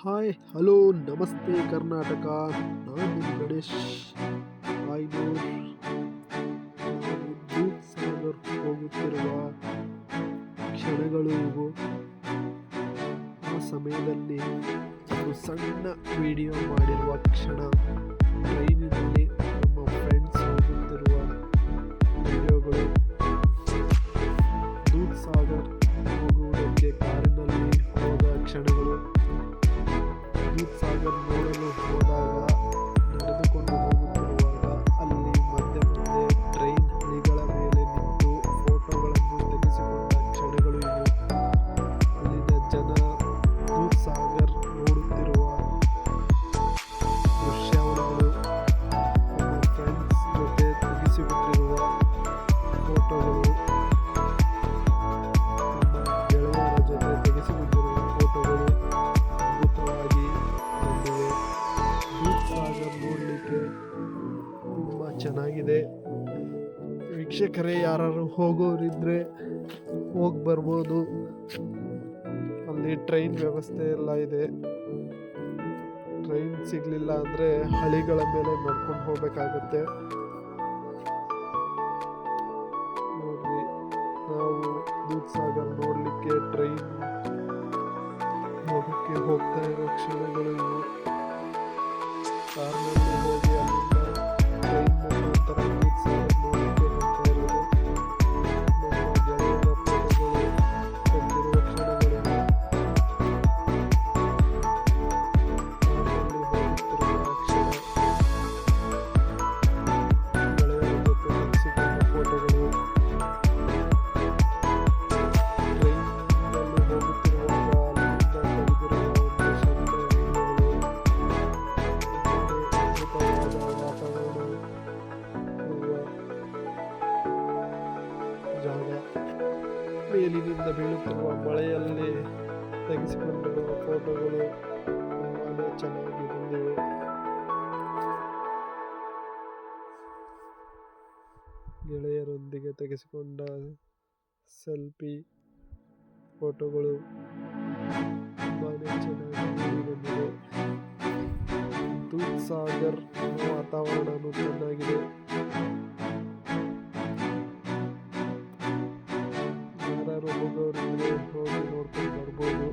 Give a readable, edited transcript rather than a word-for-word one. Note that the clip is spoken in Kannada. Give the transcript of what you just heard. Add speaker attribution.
Speaker 1: ಹಾಯ್ ಹಲೋ ನಮಸ್ತೆ ಕರ್ನಾಟಕ. ನಾನು ಗಣೇಶ್ ಆಯ್ನೂರ್. ನಾನು ದೂದ್ ಸಾಗರ್ ಹೋಗುತ್ತಿರುವ ಕ್ಷಣಗಳು ಇವು. ಆ ಸಮಯದಲ್ಲಿ ಒಂದು ಸಣ್ಣ ವಿಡಿಯೋ ಮಾಡಿರುವ ಕ್ಷಣ, ಟ್ರೈನಿನಲ್ಲಿ ನಮ್ಮ ಫ್ರೆಂಡ್ಸ್ ಹೋಗುತ್ತಿರುವ ವಿಡಿಯೋಗಳು, ದೂದ್ ಸಾಗರ್ ಹೋಗುವುದಕ್ಕೆ ಕಾರಿನಲ್ಲಿ ಹೋದ ಕ್ಷಣಗಳು, ದೂದ್ ಸಾಗರ್ ನೋಡಲು ಹೋದಾಗ, ನಡೆದುಕೊಂಡು ಹೋಗುತ್ತಿರುವಾಗ ಅಲ್ಲಿ ಮಧ್ಯೆ ಮಧ್ಯೆ ಟ್ರೈನ್ ಹಳಿಗಳ ಮೇಲೆ ನಿಂತು ಫೋಟೋಗಳನ್ನು ತೆಗೆಸಿಕೊಂಡ ಕ್ಷಣಗಳು ಇವು. ಅಲ್ಲಿನ ಜನ ದೂದ್ ಸಾಗರ್ ನೋಡುತ್ತಿರುವ ದೃಶ್ಯಾವಳಿಗಳು, ನಮ್ಮ ಫ್ರೆಂಡ್ಸ್ ಜೊತೆ ತೆಗೆಸಿಕೊಂಡಿರುವ ಫೋಟೋಗಳು, ನಮ್ಮ ಗೆಳೆಯರ ಜೊತೆ ತೆಗೆಸಿಕೊಂಡಿರುವ ಫೋಟೋಗಳು ಅದ್ಭುತವಾಗಿ ಬಂದಿವೆ. ದೂದ್ ಸಾಗರ್ ನೋಡಲಿಕ್ಕೆ ತುಂಬ ಚೆನ್ನಾಗಿದೆ. ವೀಕ್ಷಕರೇ, ಯಾರು ಹೋಗೋರಿದ್ರೆ ಹೋಗಿ ಬರ್ಬೋದು. ಅಲ್ಲಿ ಟ್ರೈನ್ ವ್ಯವಸ್ಥೆ ಎಲ್ಲ ಇದೆ. ಟ್ರೈನ್ ಸಿಗಲಿಲ್ಲ ಅಂದರೆ ಹಳಿಗಳ ಮೇಲೆ ನಡ್ಕೊಂಡು ಹೋಗಬೇಕಾಗುತ್ತೆ. ನೋಡ್ರಿ, ನಾವು ದೂದ್ ಸಾಗರ್ ನೋಡಲಿಕ್ಕೆ ಟ್ರೈನ್ ಹೋಗ್ತಾ ಇರೋ ಕ್ಷಣಗಳು ಇವು. ಕಾರ್ನಲ್ಲಿ ಹೋಗಿ ಅಲ್ಲಿಂದ ಟ್ರೈನ್ ಮುಖಾಂತರ ದೂದ್ ಸಾಗರ್ ನೋಡಲಿಕ್ಕೆ ಹೋಗ್ತಾ ಇರೋದು. ನಮ್ಮ ಗೆಳೆಯರ ಫೋಟೋಗಳು ತೆಗೆದಿರುವ ಕ್ಷಣಗಳಿವೆ. ಕಾರ್ನಲ್ಲಿ ಹೋಗುತ್ತಿರುವ ಕ್ಷಣ, ಗೆಳೆಯರ ಜೊತೆ ತೆಗೆಸಿಕೊಂಡ ಫೋಟೋಗಳು, ಟ್ರೈನ್ನಲ್ಲಿ ಹೋಗುತ್ತಿರುವಾಗ ಅಲ್ಲಿಂದ ತೆಗೆದಿರುವ ಒಂದು ಸಣ್ಣ ವಿಡಿಯೋಗಳು, ಅದ್ಭುತವಾದ ವಾತಾವರಣ ಇರುವ ಜಾಗ, ಮೇಲಿನಿಂದ ಬೀಳುತ್ತಿರುವ ಮಳೆಯಲ್ಲಿ ತೆಗೆಸಿಕೊಂಡಿರುವ ಫೋಟೋಗಳು ತುಂಬಾನೇ ಚೆನ್ನಾಗಿ ಬಂದಿವೆ. ಗೆಳೆಯರೊಂದಿಗೆ ತೆಗೆಸಿಕೊಂಡ ಸೆಲ್ಫಿ ಫೋಟೋಗಳು ತುಂಬಾನೇ ಚೆನ್ನಾಗಿ ಬಂದಿದೆ. ದೂದ್ ಸಾಗರ್ ವಾತಾವರಣನೂ ಚೆನ್ನಾಗಿದೆ. ಯಾರು ಹೋಗೋರಿದ್ರೆ ಹೋಗಿ ನೋಡ್ಕೊಂಡು ಬರ್ಬೋದು.